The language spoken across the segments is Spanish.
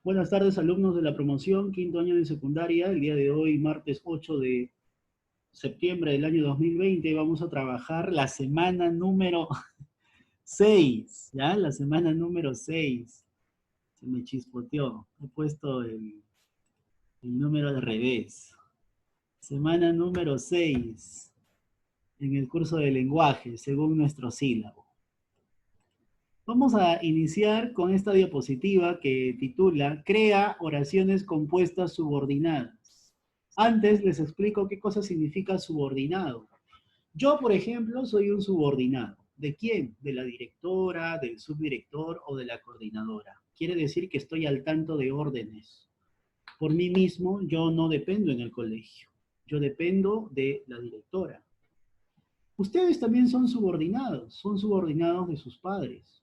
Buenas tardes, alumnos de la promoción, quinto año de secundaria. El día de hoy, martes 8 de septiembre del año 2020, vamos a trabajar la semana número 6, ¿ya? La semana número 6. Se me chispoteó. He puesto el número al revés. Semana número 6 en el curso de lenguaje, según nuestro sílabo. Vamos a iniciar con esta diapositiva que titula Crea oraciones compuestas subordinadas. Antes les explico qué cosa significa subordinado. Yo, por ejemplo, soy un subordinado. ¿De quién? De la directora, del subdirector o de la coordinadora. Quiere decir que estoy al tanto de órdenes. Por mí mismo, yo no dependo en el colegio. Yo dependo de la directora. Ustedes también son subordinados de sus padres.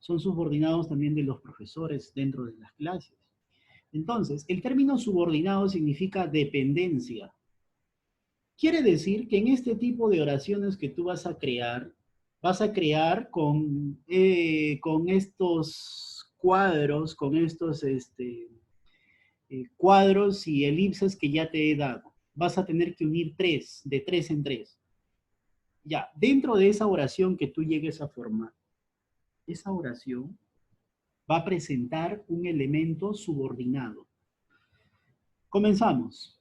Son subordinados también de los profesores dentro de las clases. Entonces, el término subordinado significa dependencia. Quiere decir que en este tipo de oraciones que tú vas a crear con estos cuadros, con estos cuadros y elipses que ya te he dado. Vas a tener que unir tres, de tres en tres. Ya, dentro de esa oración que tú llegues a formar, esa oración va a presentar un elemento subordinado. Comenzamos.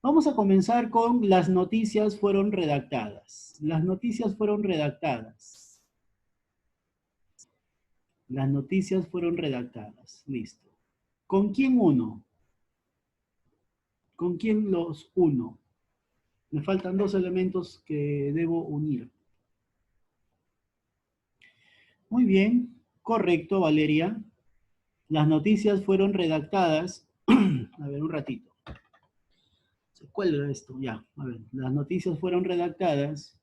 Vamos a comenzar con las noticias fueron redactadas. Las noticias fueron redactadas. Las noticias fueron redactadas. Listo. ¿Con quién uno? ¿Con quién los uno? Me faltan dos elementos que debo unir. Muy bien. Correcto, Valeria. Las noticias fueron redactadas. A ver, un ratito. Se cuelga esto, ya. A ver, las noticias fueron redactadas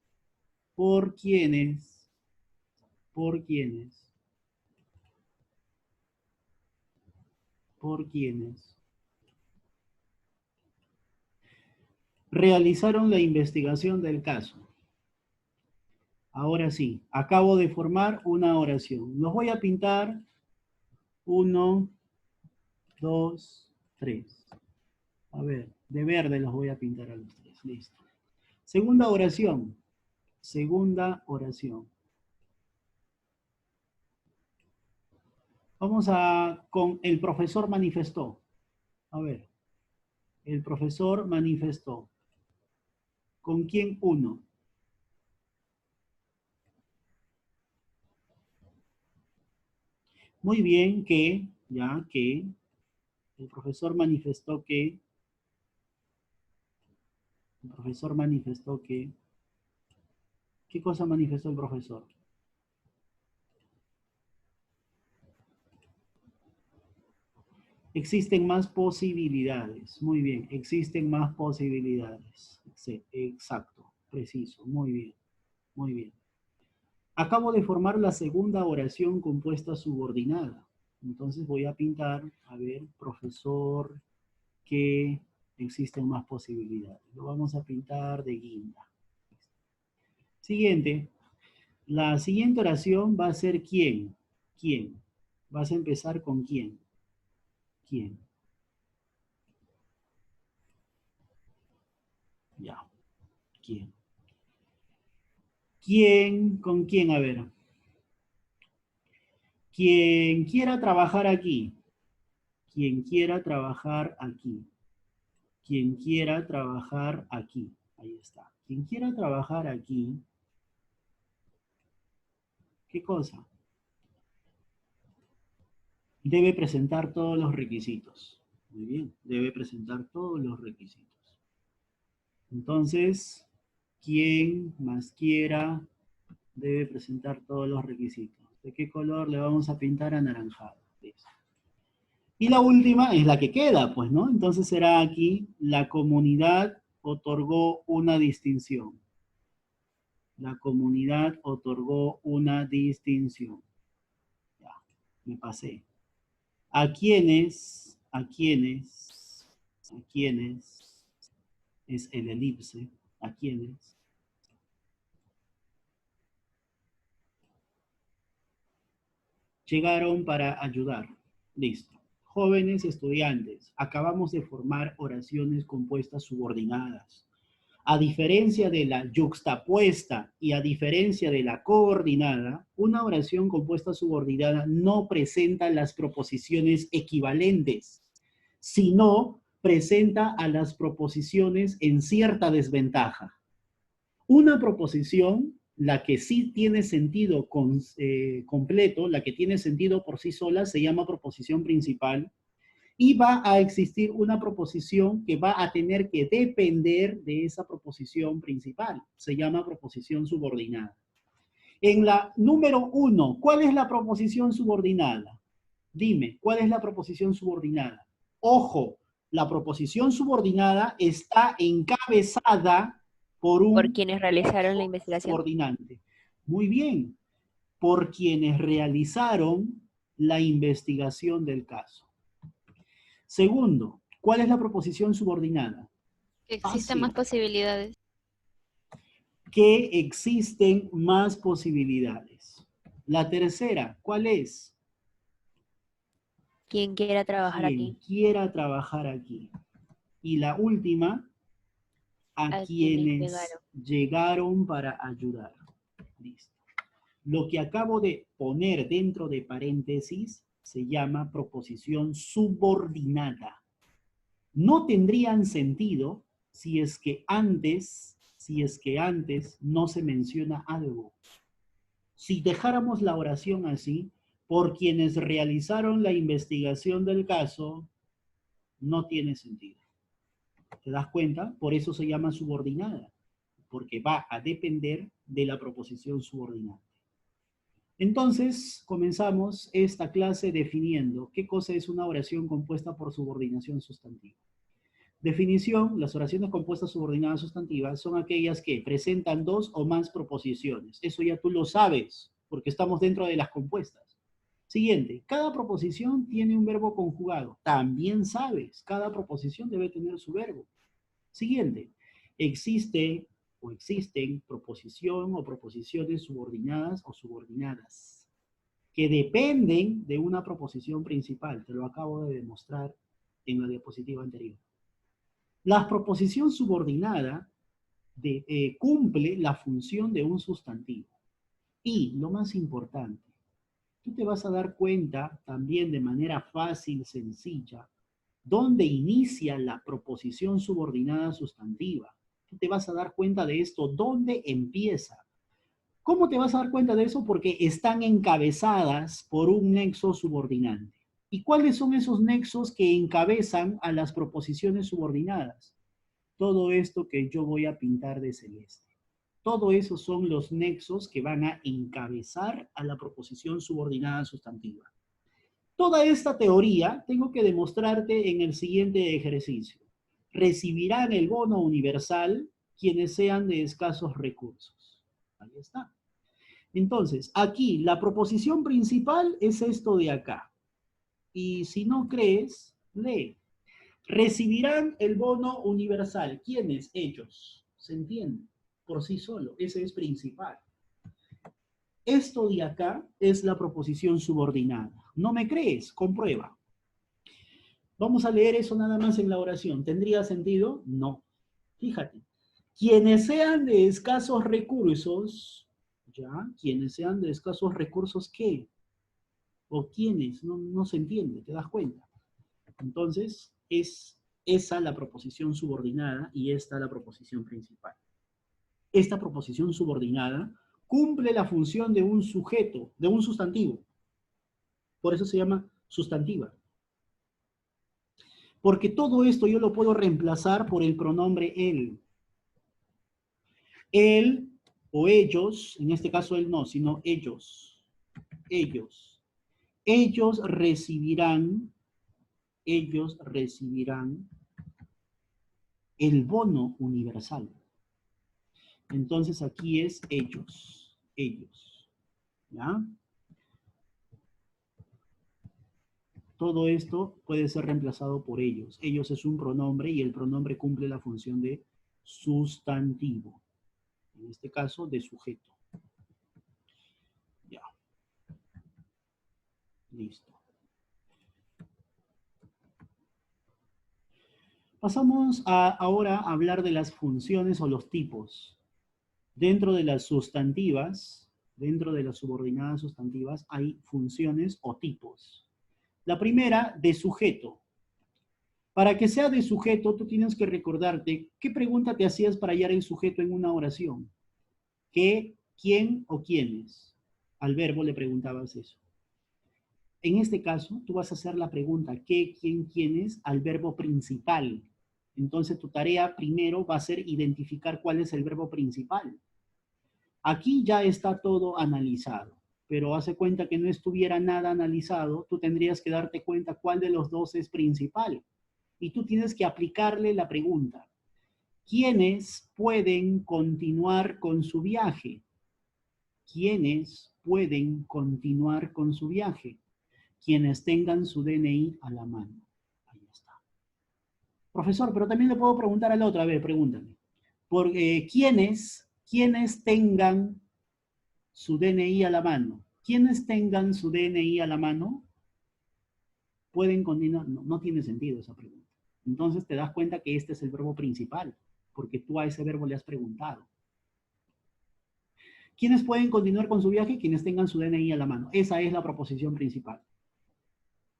por quienes, por quienes, por quienes realizaron la investigación del caso. Ahora sí, acabo de formar una oración. Los voy a pintar. Uno, dos, tres. A ver, de verde los voy a pintar a los tres. Listo. Segunda oración. Segunda oración. Vamos a con el profesor manifestó. A ver, el profesor manifestó. ¿Con quién uno? Muy bien, que el profesor manifestó que, el profesor manifestó que, ¿qué cosa manifestó el profesor? Existen más posibilidades. Muy bien, existen más posibilidades. Sí, exacto, preciso, muy bien, muy bien. Acabo de formar la segunda oración compuesta subordinada. Entonces voy a pintar, a ver, profesor, que existen más posibilidades. Lo vamos a pintar de guinda. Siguiente. La siguiente oración va a ser quién. ¿Quién? Vas a empezar con quién. ¿Quién? Ya. ¿Quién? ¿Quién? ¿Con quién? A ver. Quien quiera trabajar aquí. Quien quiera trabajar aquí. Quien quiera trabajar aquí. Ahí está. Quien quiera trabajar aquí. ¿Qué cosa? Debe presentar todos los requisitos. Muy bien. Debe presentar todos los requisitos. Entonces, quien más quiera debe presentar todos los requisitos. ¿De qué color le vamos a pintar anaranjado? Listo. Y la última es la que queda, pues, ¿no? Entonces será aquí, la comunidad otorgó una distinción. La comunidad otorgó una distinción. Ya, me pasé. A quienes, es el elipse, a quienes llegaron para ayudar. Listo. Jóvenes estudiantes, acabamos de formar oraciones compuestas subordinadas. A diferencia de la yuxtapuesta y a diferencia de la coordinada, una oración compuesta subordinada no presenta las proposiciones equivalentes, sino presenta a las proposiciones en cierta desventaja. Una proposición, la que sí tiene sentido completo, la que tiene sentido por sí sola, se llama proposición principal, y va a existir una proposición que va a tener que depender de esa proposición principal. Se llama proposición subordinada. En la número 1, ¿cuál es la proposición subordinada? Dime, ¿cuál es la proposición subordinada? Ojo, la proposición subordinada está encabezada por Por un quienes realizaron la investigación. subordinante. Muy bien, por quienes realizaron la investigación del caso. Segundo, ¿cuál es la proposición subordinada? Que existen más Fácil. posibilidades. Que existen más posibilidades. La tercera, ¿cuál es? Quien quiera trabajar Quien aquí. quiera trabajar aquí. Y la última, a A quienes quienes llegaron para ayudar. Listo. Lo que acabo de poner dentro de paréntesis se llama proposición subordinada. No tendrían sentido si es que antes no se menciona algo. Si dejáramos la oración así, por quienes realizaron la investigación del caso, no tiene sentido. ¿Te das cuenta? Por eso se llama subordinada, porque va a depender de la proposición subordinada. Entonces, comenzamos esta clase definiendo qué cosa es una oración compuesta por subordinación sustantiva. Definición: las oraciones compuestas subordinadas sustantivas son aquellas que presentan dos o más proposiciones. Eso ya tú lo sabes, porque estamos dentro de las compuestas. Siguiente, cada proposición tiene un verbo conjugado. También sabes, cada proposición debe tener su verbo. Siguiente, existe o existen proposición o proposiciones subordinadas o subordinadas, que dependen de una proposición principal. Te lo acabo de demostrar en la diapositiva anterior. La proposición subordinada cumple la función de un sustantivo. Y, lo más importante, tú te vas a dar cuenta también de manera fácil, sencilla, dónde inicia la proposición subordinada sustantiva. Tú te vas a dar cuenta de esto, dónde empieza. ¿Cómo te vas a dar cuenta de eso? Porque están encabezadas por un nexo subordinante. ¿Y cuáles son esos nexos que encabezan a las proposiciones subordinadas? Todo esto que yo voy a pintar de celeste. Todo eso son los nexos que van a encabezar a la proposición subordinada sustantiva. Toda esta teoría tengo que demostrarte en el siguiente ejercicio. Recibirán el bono universal quienes sean de escasos recursos. Ahí está. Entonces, aquí la proposición principal es esto de acá. Y si no crees, lee. Recibirán el bono universal. ¿Quiénes? Ellos. ¿Se entiende? Por sí solo. Ese es principal. Esto de acá es la proposición subordinada. ¿No me crees? Comprueba. Vamos a leer eso nada más en la oración. ¿Tendría sentido? No. Fíjate. Quienes sean de escasos recursos, ¿ya? Quienes sean de escasos recursos, ¿qué? ¿O quiénes? No se entiende, ¿te das cuenta? Entonces, es esa la proposición subordinada y esta la proposición principal. Esta proposición subordinada cumple la función de un sujeto, de un sustantivo. Por eso se llama sustantiva. Porque todo esto yo lo puedo reemplazar por el pronombre él. Él o ellos, en este caso él no, sino ellos. Ellos. Ellos recibirán el bono universal. Entonces aquí es ellos. ¿Ya? Todo esto puede ser reemplazado por ellos. Ellos es un pronombre y el pronombre cumple la función de sustantivo. En este caso, de sujeto. Ya. Listo. Pasamos ahora a hablar de las funciones o los tipos. Dentro de las sustantivas, dentro de las subordinadas sustantivas, hay funciones o tipos. La primera, de sujeto. Para que sea de sujeto, tú tienes que recordarte qué pregunta te hacías para hallar el sujeto en una oración. ¿Qué, quién o quiénes? Al verbo le preguntabas eso. En este caso, tú vas a hacer la pregunta ¿qué, quién, quiénes? Al verbo principal. Entonces, tu tarea primero va a ser identificar cuál es el verbo principal. Aquí ya está todo analizado, pero hace cuenta que no estuviera nada analizado, tú tendrías que darte cuenta cuál de los dos es principal. Y tú tienes que aplicarle la pregunta. ¿Quiénes pueden continuar con su viaje? ¿Quiénes pueden continuar con su viaje? Quienes tengan su DNI a la mano. Ahí está. Profesor, pero también le puedo preguntar al otro. A ver, pregúntame. ¿Quiénes tengan su DNI a la mano? ¿Quiénes tengan su DNI a la mano pueden continuar? No, no tiene sentido esa pregunta. Entonces te das cuenta que este es el verbo principal, porque tú a ese verbo le has preguntado. ¿Quiénes pueden continuar con su viaje? Quienes tengan su DNI a la mano. Esa es la proposición principal.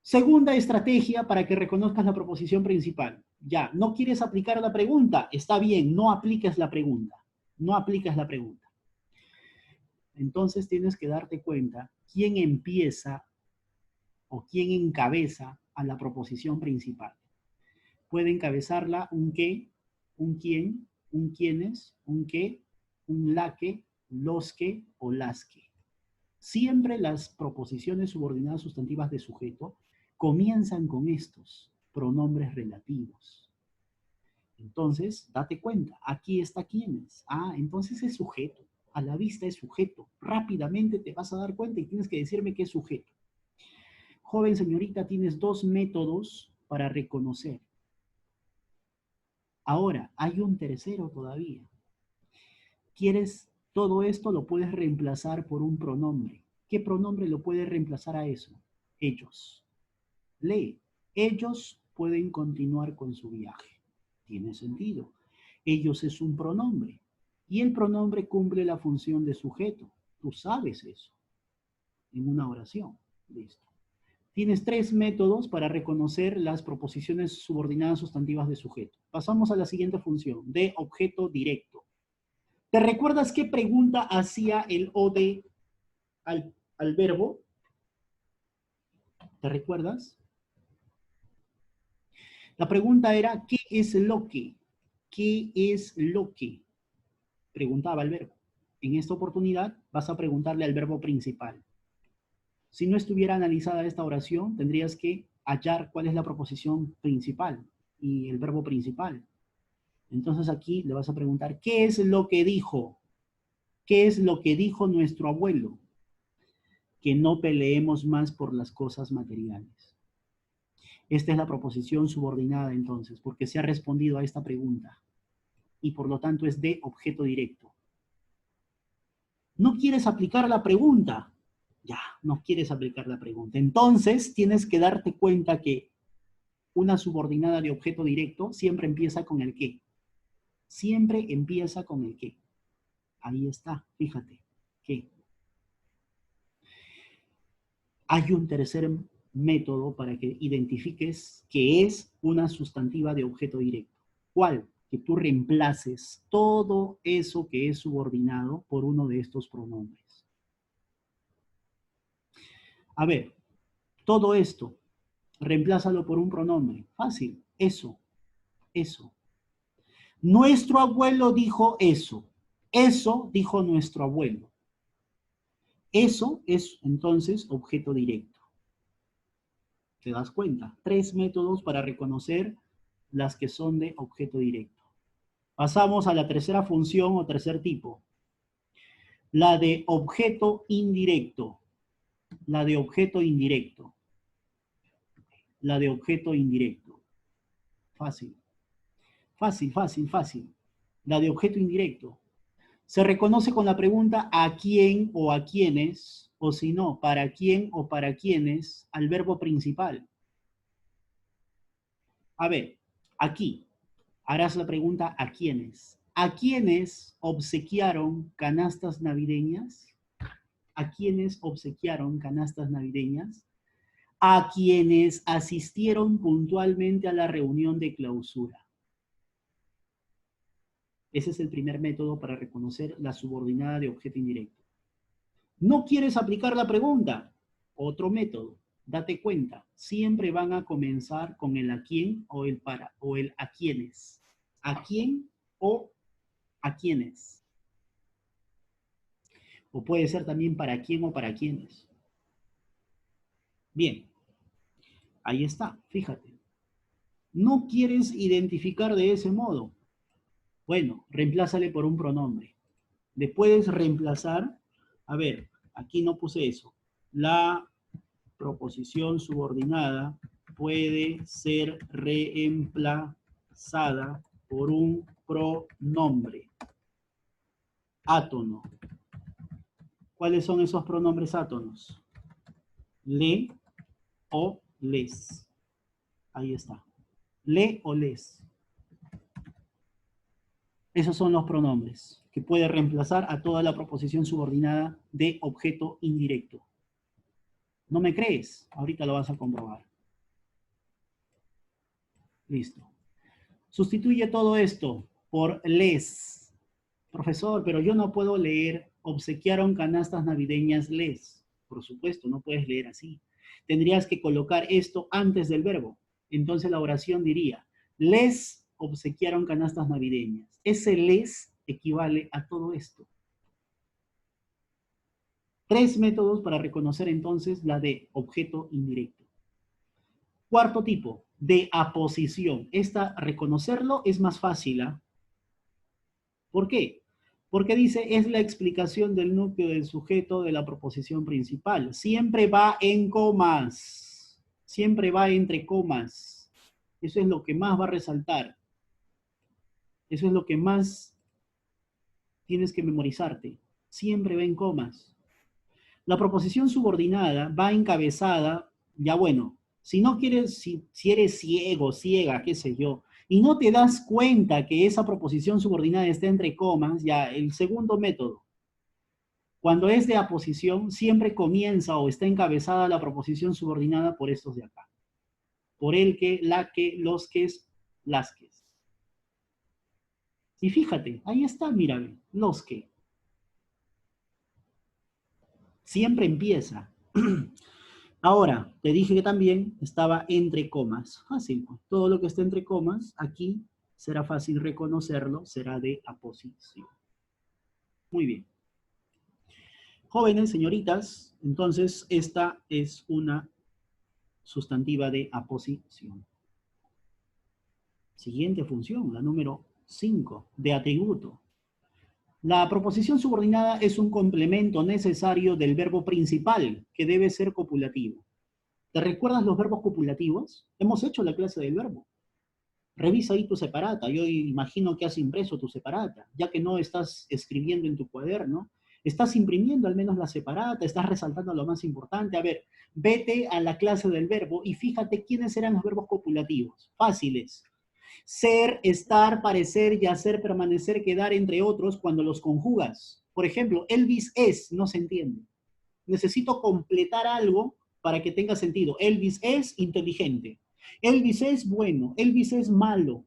Segunda estrategia para que reconozcas la proposición principal. Ya, ¿no quieres aplicar la pregunta? Está bien, no apliques la pregunta. No aplicas la pregunta. Entonces tienes que darte cuenta quién empieza o quién encabeza a la proposición principal. Puede encabezarla un qué, un quién, un quiénes, un qué, un la que, los que o las que. Siempre las proposiciones subordinadas sustantivas de sujeto comienzan con estos pronombres relativos. Entonces, date cuenta, aquí está quiénes. Ah, entonces es sujeto. A la vista es sujeto. Rápidamente te vas a dar cuenta y tienes que decirme qué es sujeto. Joven señorita, tienes dos métodos para reconocer. Ahora, hay un tercero todavía. ¿Quieres todo esto? Lo puedes reemplazar por un pronombre. ¿Qué pronombre lo puede reemplazar a eso? Ellos. Lee. Ellos pueden continuar con su viaje. Tiene sentido. Ellos es un pronombre. Y el pronombre cumple la función de sujeto. Tú sabes eso. En una oración. Listo. Tienes tres métodos para reconocer las proposiciones subordinadas sustantivas de sujeto. Pasamos a la siguiente función, de objeto directo. ¿Te recuerdas qué pregunta hacía el OD al verbo? ¿Te recuerdas? La pregunta era, ¿qué es lo que? ¿Qué es lo que? Preguntaba el verbo. En esta oportunidad vas a preguntarle al verbo principal. Si no estuviera analizada esta oración, tendrías que hallar cuál es la proposición principal y el verbo principal. Entonces aquí le vas a preguntar, ¿qué es lo que dijo? ¿Qué es lo que dijo nuestro abuelo? Que no peleemos más por las cosas materiales. Esta es la proposición subordinada entonces, porque se ha respondido a esta pregunta y por lo tanto es de objeto directo. ¿No quieres aplicar la pregunta? Ya, no quieres aplicar la pregunta. Entonces tienes que darte cuenta que una subordinada de objeto directo siempre empieza con el qué. Siempre empieza con el qué. Ahí está, fíjate, qué. Hay un tercer método para que identifiques que es una sustantiva de objeto directo. ¿Cuál? Que tú reemplaces todo eso que es subordinado por uno de estos pronombres. A ver, todo esto, reemplázalo por un pronombre. Fácil, eso, eso. Nuestro abuelo dijo eso. Eso dijo nuestro abuelo. Eso es entonces objeto directo. ¿Te das cuenta? Tres métodos para reconocer las que son de objeto directo. Pasamos a la tercera función o tercer tipo. La de objeto indirecto. La de objeto indirecto. La de objeto indirecto. Fácil. Fácil, fácil, fácil. La de objeto indirecto. Se reconoce con la pregunta ¿a quién o a quiénes? O si no, ¿para quién o para quiénes? Al verbo principal. A ver, aquí, Harás la pregunta ¿a quiénes? ¿A quiénes obsequiaron canastas navideñas? ¿A quiénes obsequiaron canastas navideñas? A quienes asistieron puntualmente a la reunión de clausura. Ese es el primer método para reconocer la subordinada de objeto indirecto. ¿No quieres aplicar la pregunta? Otro método. Date cuenta, siempre van a comenzar con el a quién o el para, o el a quiénes. ¿A quién o a quiénes? O puede ser también para quién o para quiénes. Bien, ahí está, fíjate. ¿No quieres identificar de ese modo? Bueno, reemplázale por un pronombre. Le puedes reemplazar, a ver, aquí no puse eso. La proposición subordinada puede ser reemplazada por un pronombre. Átono. ¿Cuáles son esos pronombres átonos? Le o les. Ahí está. Le o les. Esos son los pronombres que puede reemplazar a toda la proposición subordinada de objeto indirecto. ¿No me crees? Ahorita lo vas a comprobar. Listo. Sustituye todo esto por les. Profesor, pero yo no puedo leer obsequiaron canastas navideñas les. Por supuesto, no puedes leer así. Tendrías que colocar esto antes del verbo. Entonces la oración diría, les obsequiaron canastas navideñas. Ese les equivale a todo esto. 3 métodos para reconocer entonces la de objeto indirecto. Cuarto tipo, de aposición. Reconocerlo es más fácil, ¿eh? ¿Por qué? Porque dice, es la explicación del núcleo del sujeto de la proposición principal. Siempre va en comas. Siempre va entre comas. Eso es lo que más va a resaltar. Eso es lo que más tienes que memorizarte. Siempre va en comas. La proposición subordinada va encabezada, ya bueno, si no quieres, si eres ciego, ciega, qué sé yo, y no te das cuenta que esa proposición subordinada está entre comas, ya el segundo método. Cuando es de aposición, siempre comienza o está encabezada la proposición subordinada por estos de acá. Por el que, la que, los que, las que. Y fíjate, ahí está, mira, los que. Siempre empieza. Ahora, te dije que también estaba entre comas. Fácil, pues. Todo lo que esté entre comas, aquí será fácil reconocerlo, será de aposición. Muy bien. Jóvenes, señoritas, entonces esta es una sustantiva de aposición. Siguiente función, la número 5, de atributo. La proposición subordinada es un complemento necesario del verbo principal, que debe ser copulativo. ¿Te recuerdas los verbos copulativos? Hemos hecho la clase del verbo. Revisa ahí tu separata. Yo imagino que has impreso tu separata, ya que no estás escribiendo en tu cuaderno. Estás imprimiendo al menos la separata, estás resaltando lo más importante. A ver, vete a la clase del verbo y fíjate quiénes eran los verbos copulativos. Fáciles. Ser, estar, parecer, yacer, permanecer, quedar, entre otros, cuando los conjugas. Por ejemplo, Elvis es, no se entiende. Necesito completar algo para que tenga sentido. Elvis es inteligente. Elvis es bueno. Elvis es malo.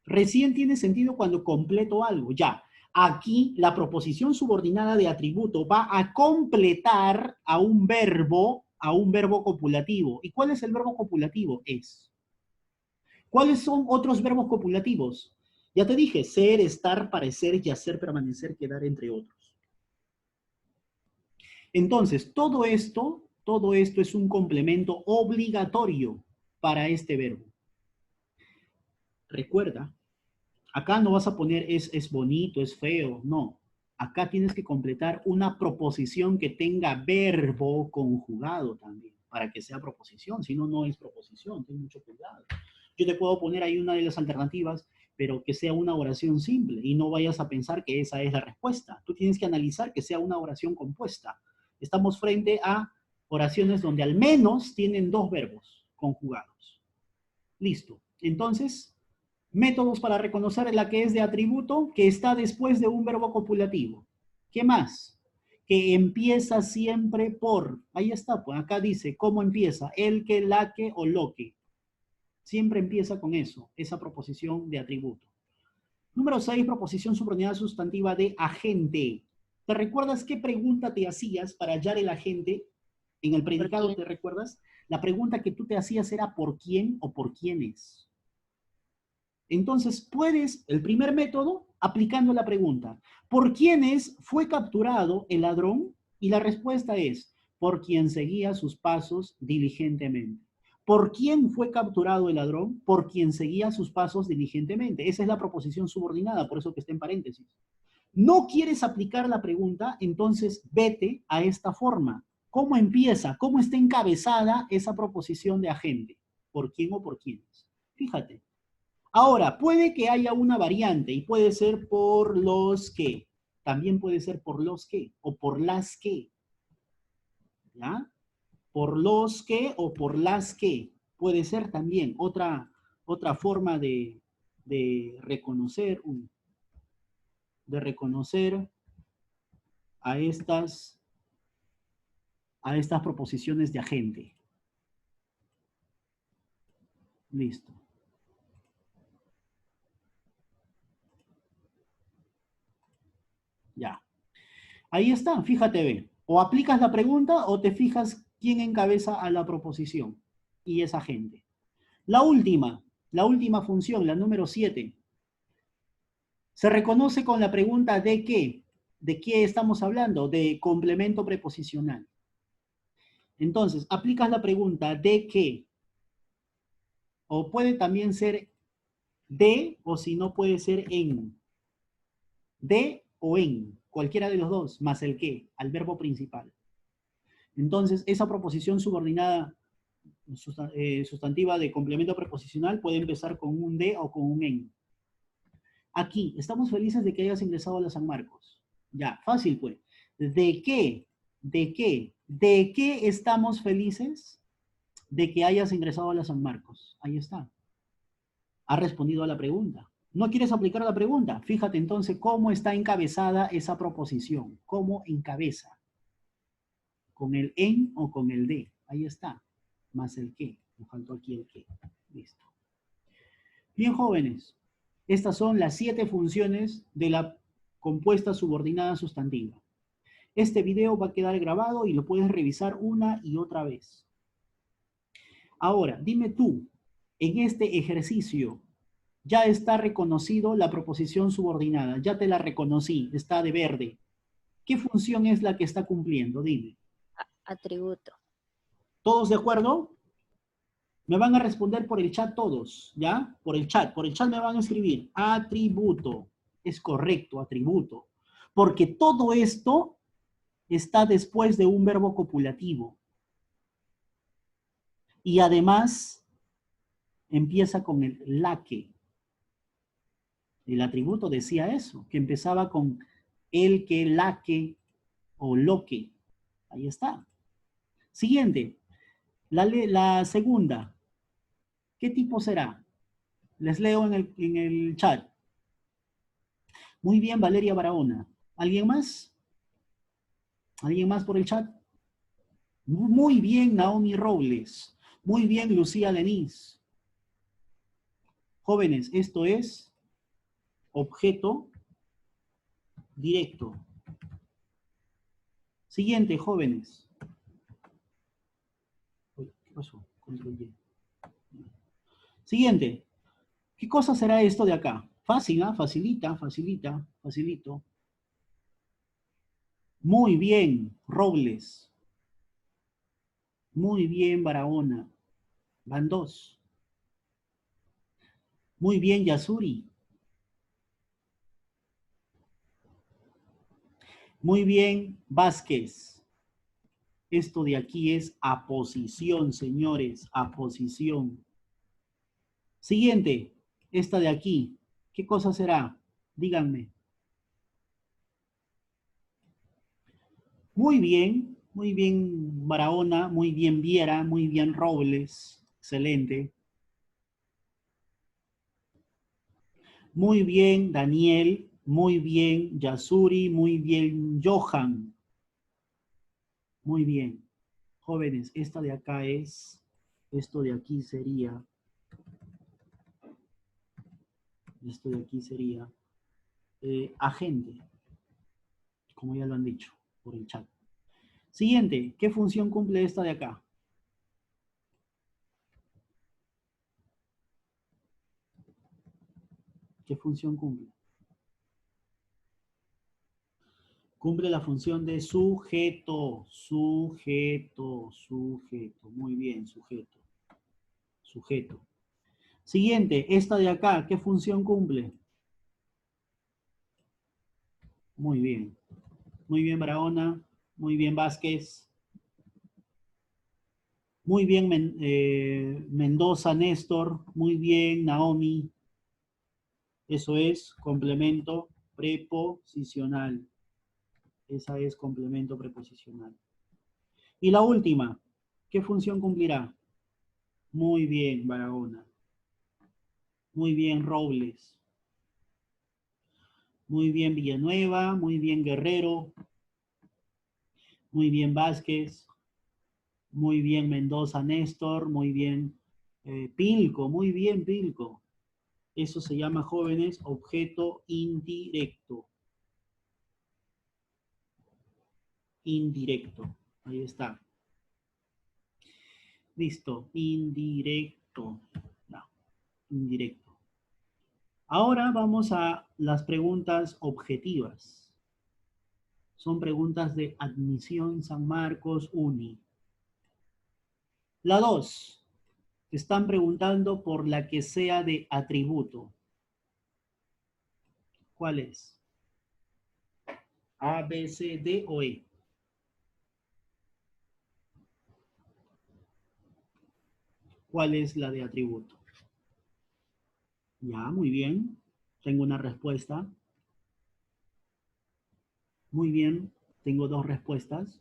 Recién tiene sentido cuando completo algo. Ya. Aquí la proposición subordinada de atributo va a completar a un verbo copulativo. ¿Y cuál es el verbo copulativo? Es. ¿Cuáles son otros verbos copulativos? Ya te dije, ser, estar, parecer, yacer, permanecer, quedar, entre otros. Entonces, todo esto es un complemento obligatorio para este verbo. Recuerda, acá no vas a poner es bonito, es feo, no. Acá tienes que completar una proposición que tenga verbo conjugado también, para que sea proposición, si no, no es proposición, ten mucho cuidado. Yo te puedo poner ahí una de las alternativas, pero que sea una oración simple y no vayas a pensar que esa es la respuesta. Tú tienes que analizar que sea una oración compuesta. Estamos frente a oraciones donde al menos tienen 2 verbos conjugados. Listo. Entonces, Métodos para reconocer la que es de atributo, que está después de un verbo copulativo. ¿Qué más? Que empieza siempre por. Ahí está, pues acá dice cómo empieza. El que, la que o lo que. Siempre empieza con eso, esa proposición de atributo. Número 6, proposición subordinada sustantiva de agente. ¿Te recuerdas qué pregunta te hacías para hallar el agente? En el predicado, ¿te recuerdas? La pregunta que tú te hacías era ¿por quién o por quiénes? Entonces, puedes, el primer método, aplicando la pregunta, ¿por quiénes fue capturado el ladrón? Y la respuesta es, por quien seguía sus pasos diligentemente. ¿Por quién fue capturado el ladrón? Por quien seguía sus pasos diligentemente. Esa es la proposición subordinada, por eso que está en paréntesis. ¿No quieres aplicar la pregunta? Entonces vete a esta forma. ¿Cómo empieza? ¿Cómo está encabezada esa proposición de agente? ¿Por quién o por quiénes? Fíjate. Ahora, puede que haya una variante y puede ser por los que. También puede ser por los que o por las que. ¿Ya? Por los que o por las que. Puede ser también otra forma de reconocer, a estas proposiciones de agente. Listo. Ya. Ahí está, fíjate, ve. O aplicas la pregunta o te fijas quién encabeza a la proposición. Y esa gente. La última función, la número 7. Se reconoce con la pregunta ¿de qué? ¿De qué estamos hablando? De complemento preposicional. Entonces, aplicas la pregunta ¿de qué? O puede también ser de, o si no puede ser en. De o en, cualquiera de los dos, más el qué, al verbo principal. Entonces, esa proposición subordinada sustantiva de complemento preposicional puede empezar con un de o con un en. Aquí, estamos felices de que hayas ingresado a la San Marcos. Ya, fácil pues. ¿De qué? ¿De qué? ¿De qué estamos felices? De que hayas ingresado a la San Marcos. Ahí está. Ha respondido a la pregunta. ¿No quieres aplicar la pregunta? Fíjate entonces cómo está encabezada esa proposición. ¿Cómo encabeza? ¿Con el en o con el de? Ahí está. Más el qué. Me faltó aquí el qué. Listo. Bien, jóvenes. Estas son las 7 funciones de la compuesta subordinada sustantiva. Este video va a quedar grabado y lo puedes revisar una y otra vez. Ahora, dime tú, en este ejercicio, ya está reconocido la proposición subordinada. Ya te la reconocí, está de verde. ¿Qué función es la que está cumpliendo? Dime. Atributo. ¿Todos de acuerdo? Me van a responder por el chat todos, ¿ya? Por el chat me van a escribir. Atributo. Es correcto, atributo. Porque todo esto está después de un verbo copulativo. Y además empieza con el la que. El atributo decía eso, que empezaba con el que, la que o lo que. Ahí está. Siguiente. La segunda. ¿Qué tipo será? Les leo en el chat. Muy bien, Valeria Barahona. ¿Alguien más? ¿Alguien más por el chat? Muy bien, Naomi Robles. Muy bien, Lucía Denise. Jóvenes, esto es objeto directo. Siguiente, jóvenes. ¿Qué pasó? Control Y. Siguiente. ¿Qué cosa será esto de acá? Fácil, ¿ah? Facilita, facilito. Muy bien, Robles. Muy bien, Barahona. Van 2. Muy bien, Yasuri. Muy bien, Vázquez. Esto de aquí es aposición, señores, aposición. Siguiente, esta de aquí. ¿Qué cosa será? Díganme. Muy bien, Barahona, muy bien, Viera, muy bien, Robles. Excelente. Muy bien, Daniel. Muy bien, Yasuri. Muy bien, Johan. Muy bien. Jóvenes, esta de acá es, esto de aquí sería, agente, como ya lo han dicho por el chat. Siguiente, ¿qué función cumple esta de acá? ¿Qué función cumple? Cumple la función de sujeto, sujeto, sujeto. Muy bien, sujeto, sujeto. Siguiente, esta de acá, ¿qué función cumple? Muy bien Barahona, muy bien Vázquez, muy bien Mendoza, Néstor, muy bien Naomi. Eso es complemento preposicional. Esa es complemento preposicional. Y la última, ¿qué función cumplirá? Muy bien, Barahona. Muy bien, Robles. Muy bien, Villanueva. Muy bien, Guerrero. Muy bien, Vázquez. Muy bien, Mendoza, Néstor. Muy bien, Pilco. Muy bien, Pilco. Eso se llama, jóvenes, objeto indirecto. Indirecto. Ahí está. Listo. Indirecto. No, indirecto. Ahora vamos a las preguntas objetivas. Son preguntas de admisión San Marcos Uni. La 2. Te están preguntando por la que sea de atributo. ¿Cuál es? A, B, C, D o E. ¿Cuál es la de atributo? Ya, muy bien. Tengo una respuesta. Muy bien. Tengo dos respuestas.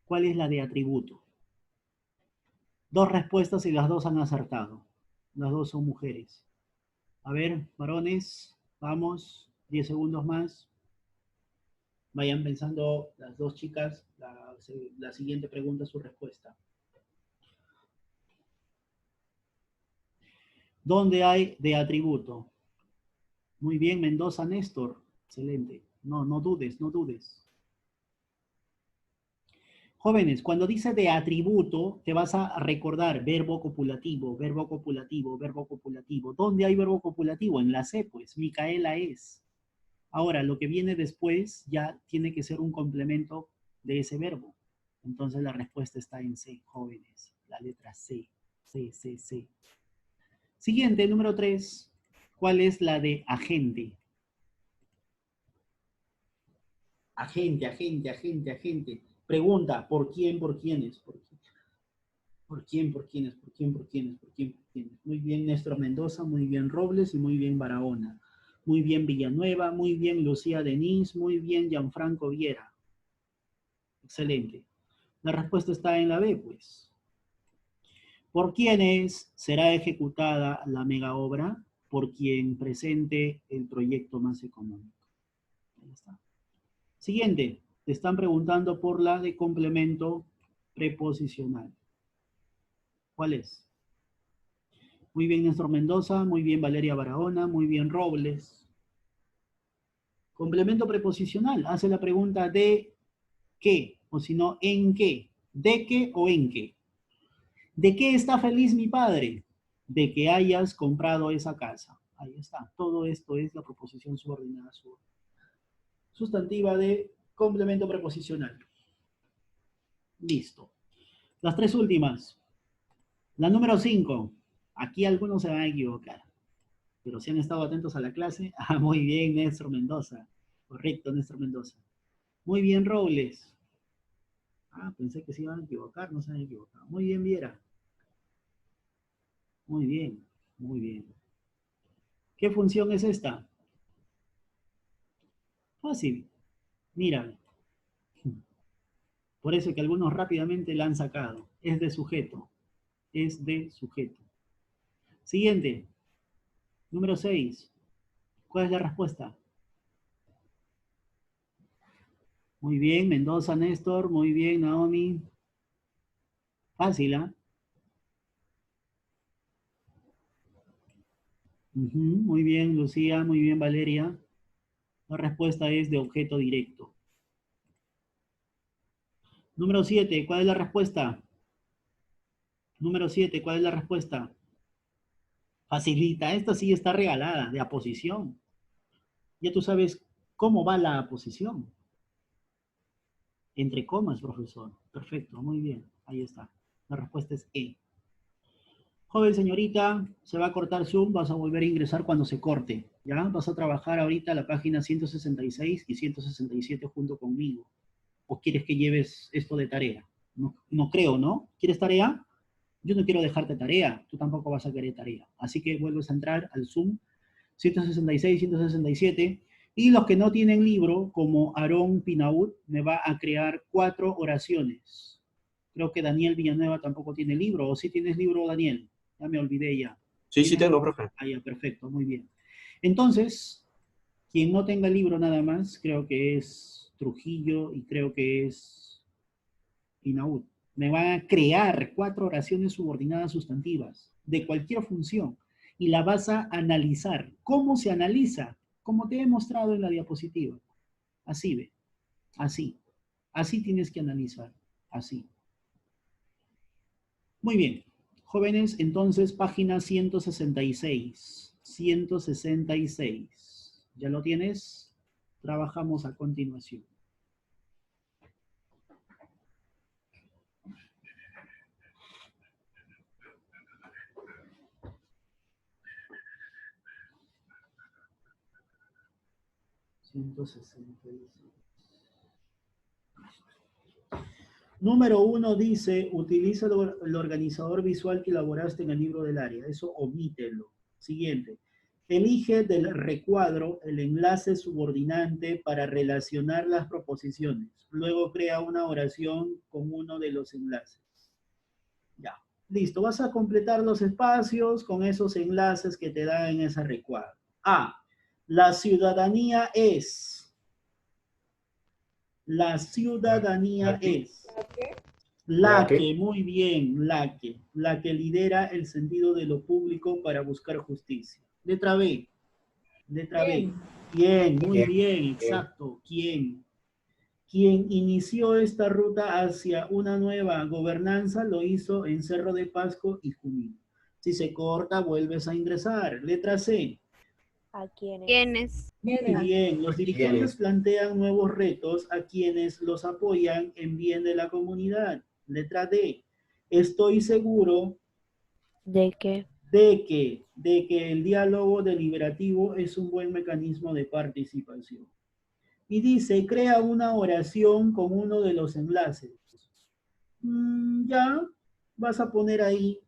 ¿Cuál es la de atributo? Dos respuestas y las dos han acertado. Las dos son mujeres. A ver, varones, vamos. 10 segundos más. Vayan pensando las dos chicas la siguiente pregunta, su respuesta. ¿Dónde hay de atributo? Muy bien, Mendoza, Néstor. Excelente. No, no dudes, no dudes. Jóvenes, cuando dice de atributo, te vas a recordar verbo copulativo, verbo copulativo, verbo copulativo. ¿Dónde hay verbo copulativo? En la C, pues. Micaela es. Ahora, lo que viene después ya tiene que ser un complemento de ese verbo. Entonces la respuesta está en C, jóvenes. La letra C. C, C, C. Siguiente, número 3. ¿Cuál es la de agente? Agente, agente, agente, agente. Pregunta, ¿por quién, por quiénes? ¿Por quién, por quiénes? ¿Por quién, por quiénes? ¿Por quién, por quiénes? Muy bien, Néstor Mendoza, muy bien, Robles y muy bien, Barahona. Muy bien, Villanueva, muy bien, Lucía Denis, muy bien, Gianfranco Viera. Excelente. La respuesta está en la B, pues. ¿Por quiénes será ejecutada la mega obra? Por quien presente el proyecto más económico. Ahí está. Siguiente, te están preguntando por la de complemento preposicional. ¿Cuál es? Muy bien, Néstor Mendoza, muy bien, Valeria Barahona, muy bien, Robles. Complemento preposicional, hace la pregunta de qué, o si no, en qué, de qué o en qué. ¿De qué está feliz mi padre? De que hayas comprado esa casa. Ahí está, todo esto es la proposición subordinada sustantiva de complemento preposicional. Listo. Las tres últimas. La número 5. Aquí algunos se van a equivocar, pero si han estado atentos a la clase, muy bien, Néstor Mendoza. Correcto, Néstor Mendoza. Muy bien, Robles. Pensé que se iban a equivocar, no se han equivocado. Muy bien, Viera. Muy bien, muy bien. ¿Qué función es esta? Fácil. Mira. Por eso que algunos rápidamente la han sacado. Es de sujeto. Es de sujeto. Siguiente. Número 6. ¿Cuál es la respuesta? Muy bien, Mendoza, Néstor. Muy bien, Naomi. Fácil, ¿ah? Muy bien, Lucía. Muy bien, Valeria. La respuesta es de objeto directo. Número 7. ¿Cuál es la respuesta? Número 7. ¿Cuál es la respuesta? Facilita. Esta sí está regalada, de aposición. Ya tú sabes cómo va la aposición. Entre comas, profesor. Perfecto, muy bien. Ahí está. La respuesta es E. Joven señorita, se va a cortar Zoom, vas a volver a ingresar cuando se corte. ¿Ya? Vas a trabajar ahorita la página 166 y 167 junto conmigo. ¿O quieres que lleves esto de tarea? No, no creo, ¿no? ¿Quieres tarea? Yo no quiero dejarte tarea. Tú tampoco vas a querer tarea. Así que vuelves a entrar al Zoom 166, 167. Y los que no tienen libro, como Aarón Pinaud, me va a crear 4 oraciones. Creo que Daniel Villanueva tampoco tiene libro. ¿O sí tienes libro, Daniel? Ya me olvidé ya. Sí, sí tengo, profe. Ah, ya, perfecto, muy bien. Entonces, quien no tenga libro nada más, creo que es Trujillo y creo que es Pinaud. Me van a crear 4 oraciones subordinadas sustantivas de cualquier función y la vas a analizar. ¿Cómo se analiza? Como te he mostrado en la diapositiva. Así ve, así. Así tienes que analizar, así. Muy bien. Jóvenes, entonces, página 166. 166. ¿Ya lo tienes? Trabajamos a continuación. Número 1 dice, utiliza el organizador visual que elaboraste en el libro del área. Eso omítelo. Siguiente. Elige del recuadro el enlace subordinante para relacionar las proposiciones. Luego crea una oración con uno de los enlaces. Ya. Listo. Vas a completar los espacios con esos enlaces que te dan en ese recuadro. A. La ciudadanía es... La ciudadanía es la que, muy bien, la que lidera el sentido de lo público para buscar justicia. Letra B. Letra B. ¿Quién? Muy bien, exacto. ¿Quién? Quien inició esta ruta hacia una nueva gobernanza lo hizo en Cerro de Pasco y Junín. Si se corta, vuelves a ingresar. Letra C. ¿A quiénes? ¿Quiénes? Muy bien, los dirigentes plantean nuevos retos a quienes los apoyan en bien de la comunidad. Letra D. Estoy seguro ¿De qué? de que el diálogo deliberativo es un buen mecanismo de participación. Y dice, crea una oración con uno de los enlaces. Ya vas a poner ahí